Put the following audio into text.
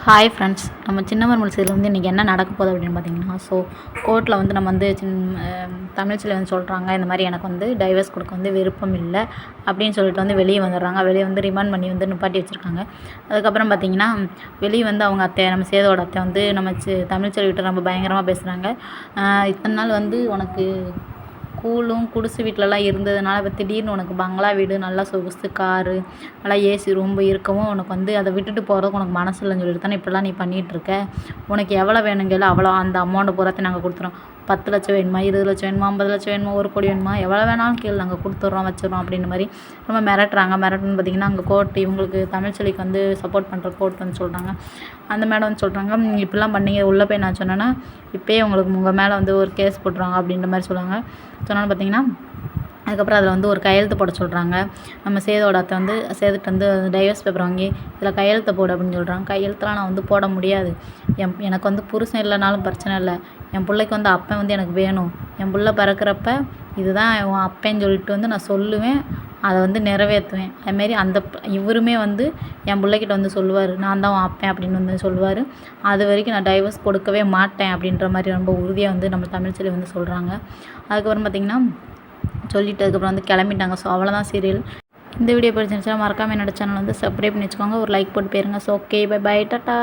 Hi friends, நம்ம சின்னமர்மல் serial வந்து இன்றைக்கி என்ன நடக்க போகுது அப்படின்னு பார்த்தீங்கன்னா, கோர்ட்டில் வந்து நம்ம வந்து தமிழ்ச்சியில் வந்து சொல்கிறாங்க, இந்த மாதிரி எனக்கு வந்து டைவர்ஸ் கொடுக்க வந்து விருப்பம் இல்லை அப்படின்னு சொல்லிட்டு வந்து வெளியே வந்துடுறாங்க. வெளியே வந்து ரிமாண்ட் பண்ணி வந்து நிப்பாட்டி வச்சுருக்காங்க. அதுக்கப்புறம் பார்த்தீங்கன்னா, வெளியே வந்து அவங்க அத்தை, நம்ம சேதோட அத்தை வந்து நம்ம தமிழ்ச்செல்வி விட்டு ரொம்ப பயங்கரமாக பேசுகிறாங்க. இத்தனை நாள் வந்து உனக்கு கூலும் குடிசை வீட்டிலலாம் இருந்ததுனால இப்போ திடீர்னு உனக்கு பங்களா வீடு, நல்லா சொகுசு காரு, நல்லா ஏசி ரூம்பு இருக்கவும் உனக்கு வந்து அதை விட்டுட்டு போகிறதுக்கு உனக்கு மனசு இல்லைன்னு சொல்லிட்டு தானே இப்படிலாம் நீ பண்ணிகிட்ருக்க. உனக்கு எவ்வளோ வேணுங்களோ அவ்வளோ அந்த அமௌண்ட்டை பூராத்தையும் நாங்கள் கொடுத்துறோம். 10 லட்சம் வேணுமா, 20 லட்சம் வேணுமா, 50 லட்சம் வேணுமா, 1 கோடி வேணுமா, எவ்வளோ வேணாலும் கேளு, நாங்கள் கொடுத்துட்றோம் வச்சிடறோம் அப்படின்ற மாதிரி ரொம்ப மிரட்டுறாங்க. மிரட்டுன்னு பார்த்தீங்கன்னா, அங்கே கோர்ட் இவங்களுக்கு தமிழ்ச்செல்விக்கு வந்து சப்போர்ட் பண்ணுற கோர்ட் வந்து சொல்கிறாங்க. அந்த மேடம் வந்து சொல்கிறாங்க, இப்படிலாம் பண்ணீங்க, உள்ளே போய் நான் சொன்னேன்னா இப்போயே உங்களுக்கு உங்கள் மேலே வந்து ஒரு கேஸ் போட்டுருவாங்க அப்படின்ற மாதிரி சொல்லுவாங்க. சொன்னாலும் பார்த்தீங்கன்னா, அதுக்கப்புறம் அதில் வந்து ஒரு கையெழுத்து போட சொல்கிறாங்க. நம்ம சேதோட அத்தை வந்து சேதுட்டு வந்து டைவர்ஸ் பேப்பர் வாங்கி இதில் கையெழுத்து போடு அப்படின்னு சொல்கிறாங்க. கையெழுத்துலாம் நான் வந்து போட முடியாது. எனக்கு வந்து புருஷன் இல்லைனாலும் பிரச்சனை இல்லை. என் பிள்ளைக்கு வந்து அப்பன் வந்து எனக்கு வேணும். என் பிள்ளை பிறக்கிறப்ப இதுதான் உன் அப்பேன்னு சொல்லிட்டு வந்து நான் சொல்லுவேன். அதை வந்து நிறைவேற்றுவேன். அதுமாரி இவருமே வந்து என் பிள்ளைக்கிட்ட வந்து சொல்லுவார், நான் தான் உன் அப்பேன் அப்படின்னு வந்து சொல்லுவார். அது வரைக்கும் நான் டைவர்ஸ் கொடுக்கவே மாட்டேன் அப்படின்ற மாதிரி ரொம்ப உறுதியாக வந்து நம்ம தமிழ்ச்செல்வி வந்து சொல்கிறாங்க. அதுக்கப்புறம் பார்த்திங்கன்னா சொல்லிட்டு அதுக்கப்புறம் வந்து கிளம்பிட்டாங்க. ஸோ அவ்வளோதான் சீரியல். இந்த வீடியோ பிடிச்சிருந்துச்சுன்னா மறக்காமல் என்னோட சேனல் வந்து சப்ஸ்கிரைப் பண்ணி வச்சுக்கோங்க. ஒரு லைக் போட்டு போயிருங்க. So okay, bye bye, tata.